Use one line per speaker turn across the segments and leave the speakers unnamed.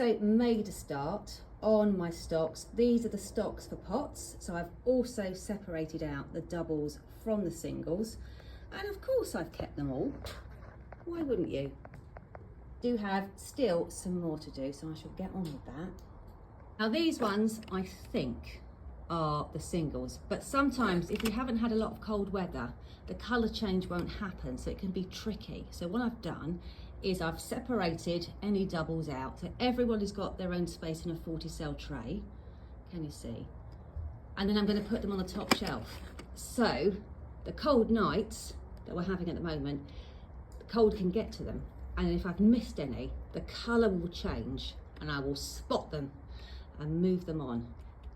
So made a start on my stocks. These are the stocks for pots. So I've also separated out the doubles from the singles. And of course I've kept them all. Why wouldn't you? Do have still some more to do, so I shall get on with that. Now these ones I think are the singles, but sometimes if you haven't had a lot of cold weather, the colour change won't happen, so it can be tricky. So what I've done is I've separated any doubles out, so everyone has got their own space in a 40 cell tray. Can you see? And then I'm going to put them on the top shelf. So the cold nights that we're having at the moment, the cold can get to them, and if I've missed any, the colour will change and I will spot them and move them on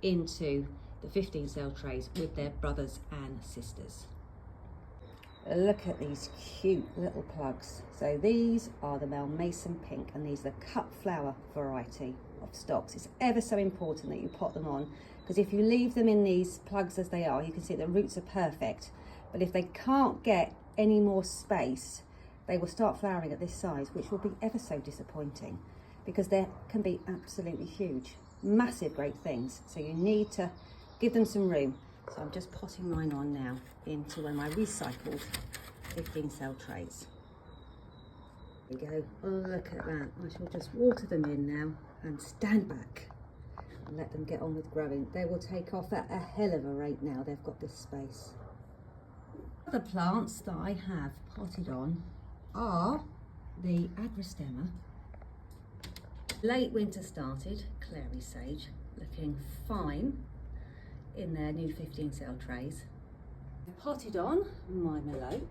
into the 15 cell trays with their brothers and sisters. Look at these cute little plugs. So these are the Mason Pink, and these are the cut flower variety of stocks. It's ever so important that you pot them on, because if you leave them in these plugs as they are, you can see the roots are perfect, but if they can't get any more space, they will start flowering at this size, which will be ever so disappointing, because they can be absolutely huge, massive, great things. So you need to give them some room. So I'm just potting mine on now into one of my recycled 15 cell trays. There we go. Oh, look at that. I shall just water them in now and stand back and let them get on with growing. They will take off at a hell of a rate now they've got this space. The plants that I have potted on are the agrostemma. Late winter started, clary sage, looking fine in their new 15 cell trays. Potted on my melope.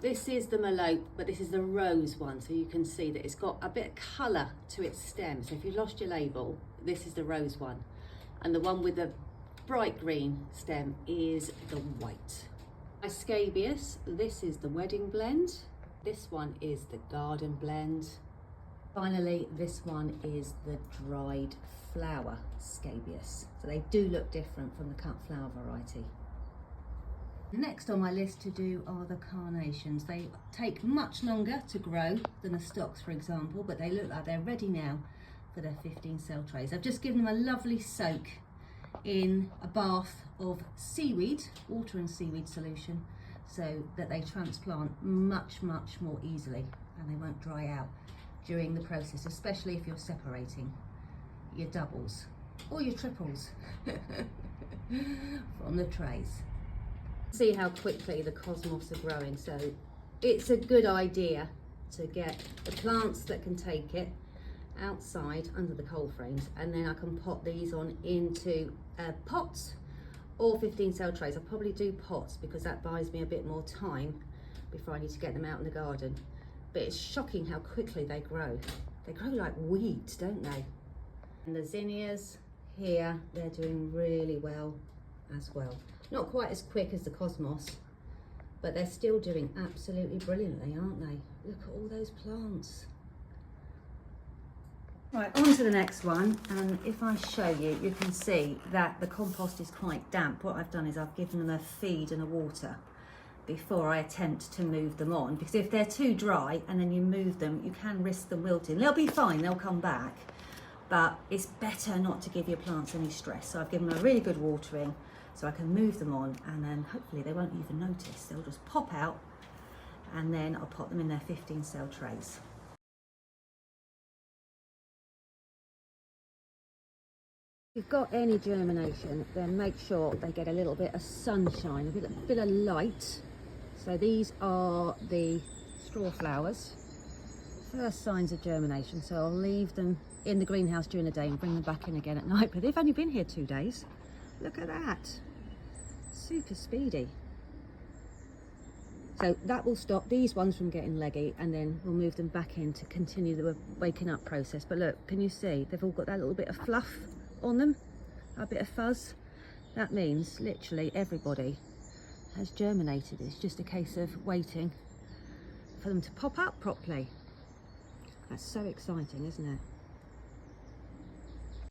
This is the melope, but this is the rose one, so you can see that it's got a bit of colour to its stem. So if you lost your label, this is the rose one, and the one with the bright green stem is the white. My scabious, this is the wedding blend. This one is the garden blend. Finally, this one is the dried flower scabious. So they do look different from the cut flower variety. Next on my list to do are the carnations. They take much longer to grow than the stocks, for example, but they look like they're ready now for their 15 cell trays. I've just given them a lovely soak in a bath of seaweed, water and seaweed solution, so that they transplant much more easily and they won't dry out during the process, especially if you're separating your doubles or your triples from the trays. See how quickly the cosmos are growing, so it's a good idea to get the plants that can take it outside under the cold frames, and then I can pot these on into pots or 15 cell trays. I'll probably do pots because that buys me a bit more time before I need to get them out in the garden. But it's shocking how quickly they grow. They grow like weeds, don't they? And the zinnias here, they're doing really well as well. Not quite as quick as the cosmos, but they're still doing absolutely brilliantly, aren't they? Look at all those plants. Right, on to the next one, and if I show you, you can see that the compost is quite damp. What I've done is I've given them a feed and a water before I attempt to move them on, because if they're too dry and then you move them, you can risk them wilting. They'll be fine, they'll come back, but it's better not to give your plants any stress. So I've given them a really good watering so I can move them on, and then hopefully they won't even notice. They'll just pop out, and then I'll put them in their 15 cell trays. If you've got any germination, then make sure they get a little bit of sunshine, a bit of light. So these are the straw flowers, first signs of germination. So I'll leave them in the greenhouse during the day and bring them back in again at night. But they've only been here 2 days. Look at that, super speedy. So that will stop these ones from getting leggy, and then we'll move them back in to continue the waking up process. But look, can you see they've all got that little bit of fluff on them, a bit of fuzz? That means literally everybody has germinated. It's just a case of waiting for them to pop up properly. That's so exciting, isn't it?